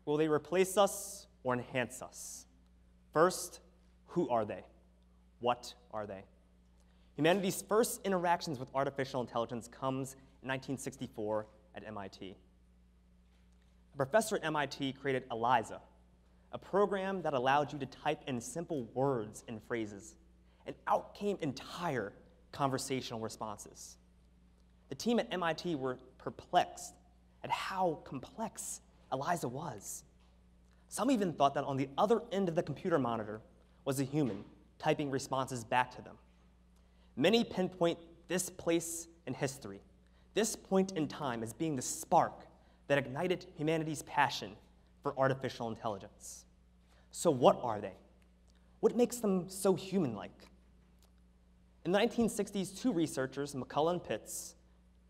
Will they replace us or enhance us? First, who are they? What are they? Humanity's first interactions with artificial intelligence comes in 1964 at MIT. A professor at MIT created ELIZA, a program that allowed you to type in simple words and phrases, and out came entire conversational responses. The team at MIT were perplexed at how complex ELIZA was. Some even thought that on the other end of the computer monitor was a human typing responses back to them. Many pinpoint this place in history, this point in time, as being the spark that ignited humanity's passion for artificial intelligence. So what are they? What makes them so human-like? In the 1960s, two researchers, McCullough and Pitts,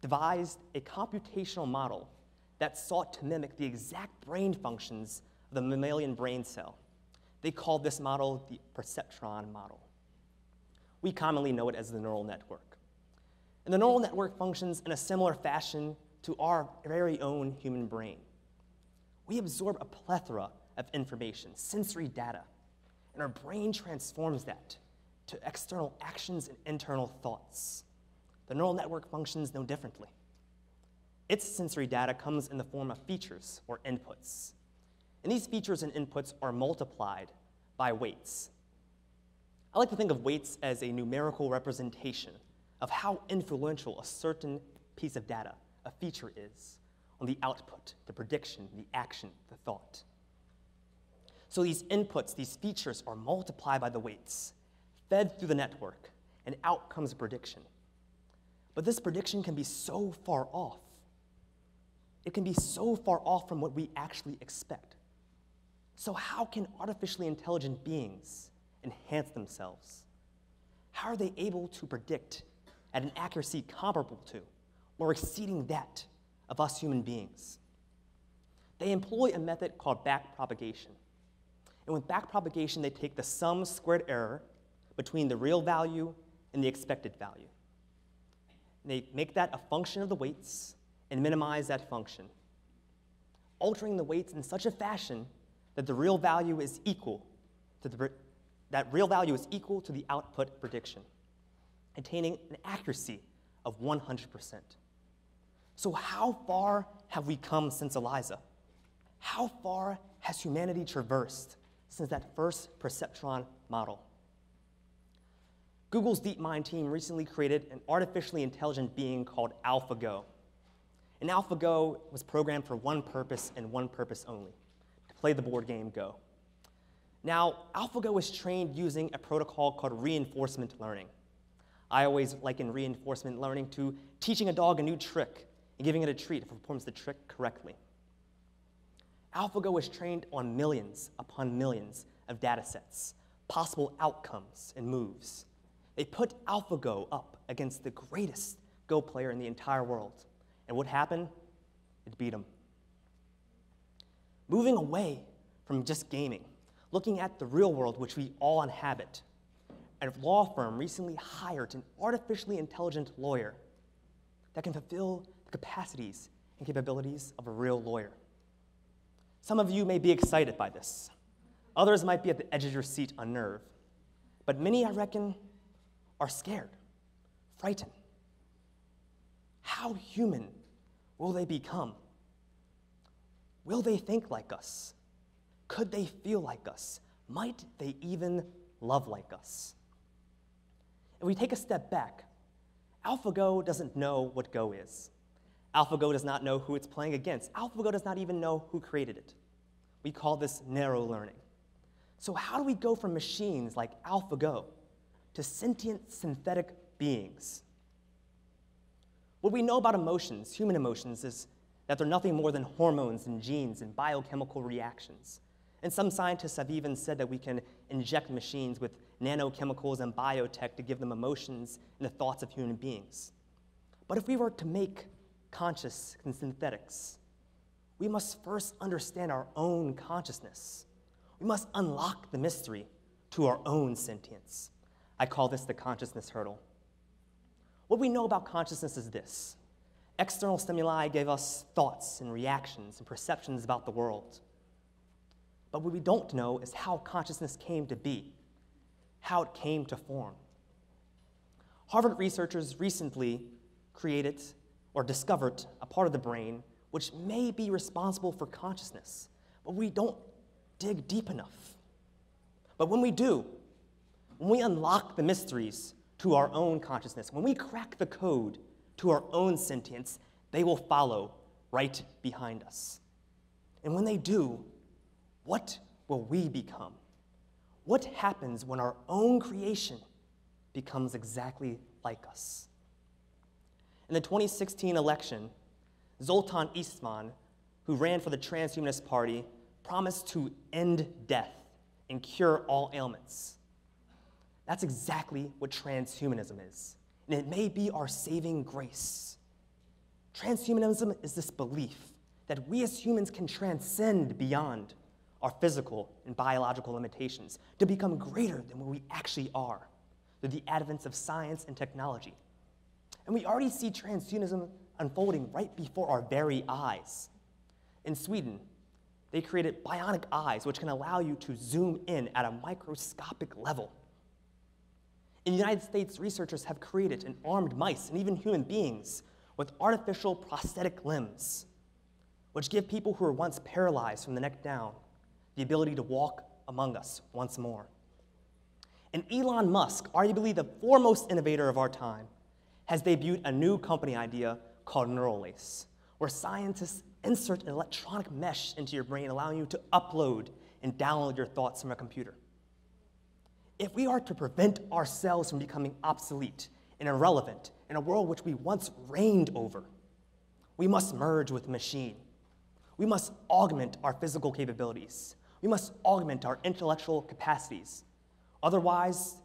devised a computational model that sought to mimic the exact brain functions of the mammalian brain cell. They called this model the perceptron model. We commonly know it as the neural network. And the neural network functions in a similar fashion to our very own human brain. We absorb a plethora of information, sensory data, and our brain transforms that to external actions and internal thoughts. The neural network functions no differently. Its sensory data comes in the form of features or inputs. And these features and inputs are multiplied by weights. I like to think of weights as a numerical representation of how influential a certain piece of data, a feature, is on the output, the prediction, the action, the thought. So these inputs, these features, are multiplied by the weights, fed through the network, and out comes a prediction. But this prediction can be so far off. It can be so far off from what we actually expect. So how can artificially intelligent beings enhance themselves? How are they able to predict at an accuracy comparable to or exceeding that of us human beings? They employ a method called backpropagation. And with backpropagation, they take the sum squared error between the real value and the expected value. And they make that a function of the weights and minimize that function, altering the weights in such a fashion that the real value is equal to the output prediction, attaining an accuracy of 100%. So how far have we come since ELIZA? How far has humanity traversed since that first perceptron model? Google's DeepMind team recently created an artificially intelligent being called Alphago. And Alphago was programmed for one purpose and one purpose only: to play the board game Go. Now, Alphago was trained using a protocol called reinforcement learning. I always liken reinforcement learning to teaching a dog a new trick and giving it a treat if it performs the trick correctly. Alphago was trained on millions upon millions of data sets, possible outcomes and moves. They put Alphago up against the greatest Go player in the entire world. And what happened? It beat him. Moving away from just gaming, looking at the real world which we all inhabit, a law firm recently hired an artificially intelligent lawyer that can fulfill the capacities and capabilities of a real lawyer. Some of you may be excited by this. Others might be at the edge of your seat unnerved. But many, I reckon, are scared, frightened. How human will they become? Will they think like us? Could they feel like us? Might they even love like us? If we take a step back, AlphaGo doesn't know what Go is. AlphaGo does not know who it's playing against. AlphaGo does not even know who created it. We call this narrow learning. So how do we go from machines like AlphaGo to sentient synthetic beings? What we know about emotions, human emotions, is that they're nothing more than hormones and genes and biochemical reactions. And some scientists have even said that we can inject machines with nanochemicals and biotech to give them emotions and the thoughts of human beings. But if we were to make conscious synthetics, we must first understand our own consciousness. We must unlock the mystery to our own sentience. I call this the consciousness hurdle. What we know about consciousness is this: external stimuli give us thoughts and reactions and perceptions about the world. But what we don't know is how consciousness came to be, how it came to form. Harvard researchers recently created or discovered a part of the brain which may be responsible for consciousness, but we don't dig deep enough. But when we do, when we unlock the mysteries to our own consciousness, when we crack the code to our own sentience, they will follow right behind us. And when they do, what will we become? What happens when our own creation becomes exactly like us? In the 2016 election, Zoltan Istvan, who ran for the Transhumanist Party, promised to end death and cure all ailments. That's exactly what transhumanism is, and it may be our saving grace. Transhumanism is this belief that we as humans can transcend beyond our physical and biological limitations to become greater than what we actually are through the advent of science and technology. And we already see transhumanism unfolding right before our very eyes. In Sweden, they created bionic eyes, which can allow you to zoom in at a microscopic level. In the United States, researchers have created and armed mice and even human beings with artificial prosthetic limbs, which give people who were once paralyzed from the neck down the ability to walk among us once more. And Elon Musk, arguably the foremost innovator of our time, has debuted a new company idea called Neural Lace, where scientists insert an electronic mesh into your brain, allowing you to upload and download your thoughts from a computer. If we are to prevent ourselves from becoming obsolete and irrelevant in a world which we once reigned over, we must merge with the machine. We must augment our physical capabilities. We must augment our intellectual capacities. Otherwise,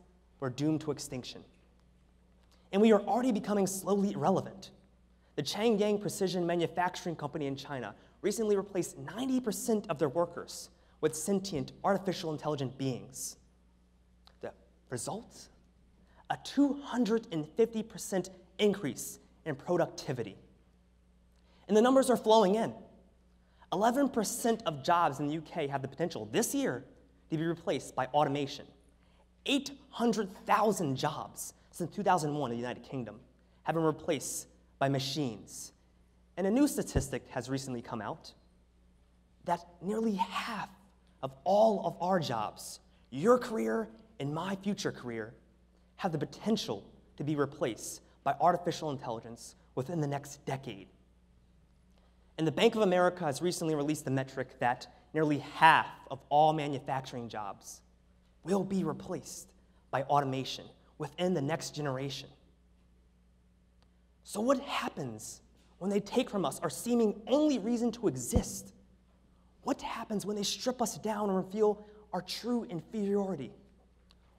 we're doomed to extinction. And we are already becoming slowly irrelevant. The Changyang Precision Manufacturing Company in China recently replaced 90% of their workers with sentient, artificial intelligent beings. The result? A 250% increase in productivity. And the numbers are flowing in. 11% of jobs in the UK have the potential this year to be replaced by automation. 800,000 jobs since 2001 in the United Kingdom have been replaced by machines. And a new statistic has recently come out that nearly half of all of our jobs, your career and my future career, have the potential to be replaced by artificial intelligence within the next decade. And the Bank of America has recently released the metric that nearly half of all manufacturing jobs will be replaced by automation within the next generation. So what happens when they take from us our seeming only reason to exist? What happens when they strip us down and reveal our true inferiority?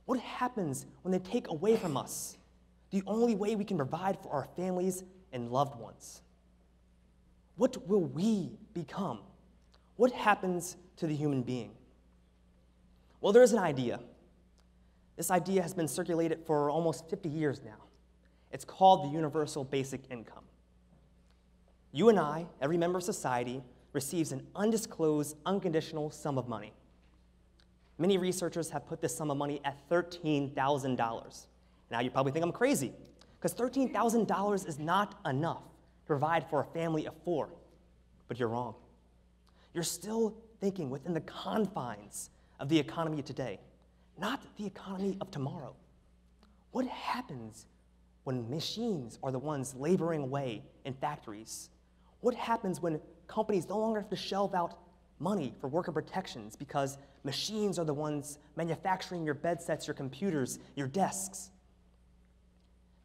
What happens when they take away from us the only way we can provide for our families and loved ones? What will we become? What happens to the human being? Well, there is an idea. This idea has been circulated for almost 50 years now. It's called the universal basic income. You and I, every member of society, receives an undisclosed, unconditional sum of money. Many researchers have put this sum of money at $13,000. Now you probably think I'm crazy, because $13,000 is not enough to provide for a family of 4. But you're wrong. You're still thinking within the confines of the economy of today, not the economy of tomorrow. What happens when machines are the ones laboring away in factories? What happens when companies no longer have to shell out money for worker protections because machines are the ones manufacturing your bed sets, your computers, your desks?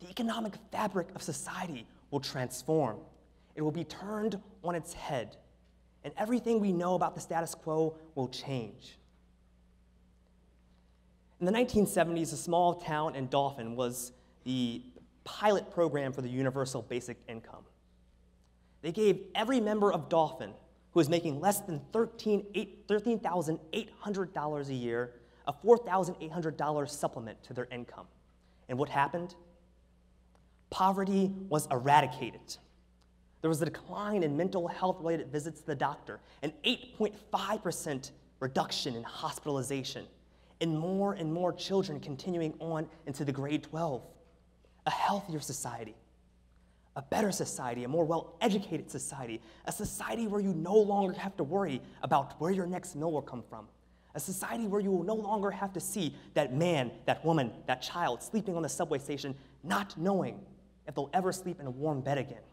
The economic fabric of society will transform. It will be turned on its head, and everything we know about the status quo will change. In the 1970s, a small town in Dauphin was the pilot program for the universal basic income. They gave every member of Dauphin who was making less than $13,800 a year a $4,800 supplement to their income. And what happened? Poverty was eradicated. There was a decline in mental health-related visits to the doctor, an 8.5% reduction in hospitalization, and more children continuing on into the grade 12. A healthier society, a better society, a more well-educated society, a society where you no longer have to worry about where your next meal will come from, a society where you will no longer have to see that man, that woman, that child sleeping on the subway station, not knowing if they'll ever sleep in a warm bed again.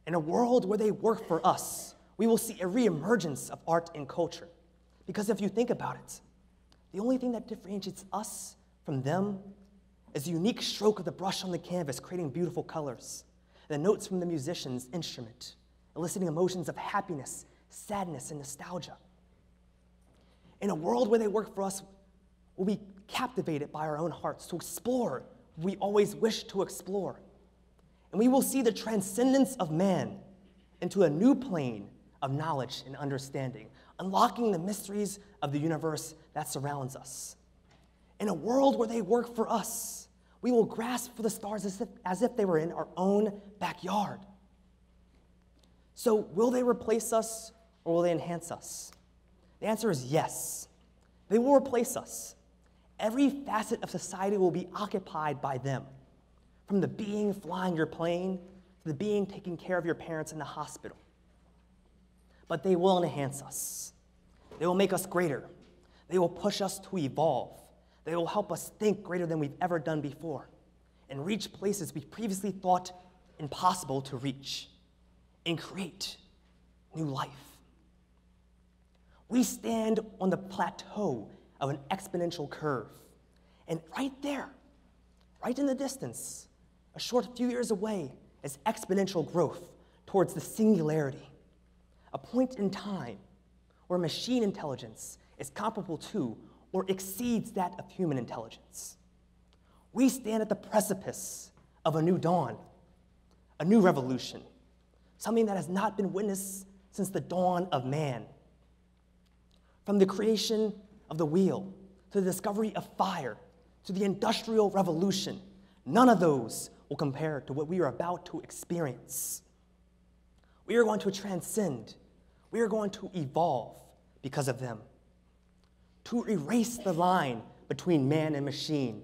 In a world where they work for us, we will see a reemergence of art and culture. Because if you think about it, the only thing that differentiates us from them is the unique stroke of the brush on the canvas creating beautiful colors, the notes from the musician's instrument, eliciting emotions of happiness, sadness, and nostalgia. In a world where they work for us, we'll be captivated by our own hearts to explore what we always wish to explore. And we will see the transcendence of man into a new plane of knowledge and understanding, unlocking the mysteries of the universe that surrounds us. In a world where they work for us, we will grasp for the stars as if they were in our own backyard. So will they replace us or will they enhance us? The answer is yes. They will replace us. Every facet of society will be occupied by them, from the being flying your plane to the being taking care of your parents in the hospital. But they will enhance us. They will make us greater. They will push us to evolve. They will help us think greater than we've ever done before and reach places we previously thought impossible to reach and create new life. We stand on the plateau of an exponential curve. And right there, right in the distance, a short few years away, is exponential growth towards the singularity, a point in time where machine intelligence is comparable to or exceeds that of human intelligence. We stand at the precipice of a new dawn, a new revolution, something that has not been witnessed since the dawn of man. From the creation of the wheel, to the discovery of fire, to the Industrial Revolution, none of those will compare to what we are about to experience. We are going to transcend. We are going to evolve because of them. To erase the line between man and machine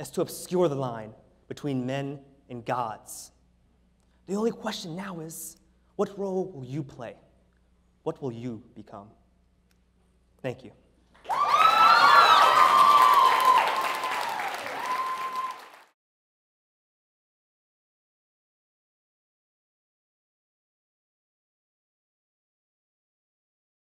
is to obscure the line between men and gods. The only question now is, what role will you play? What will you become? Thank you.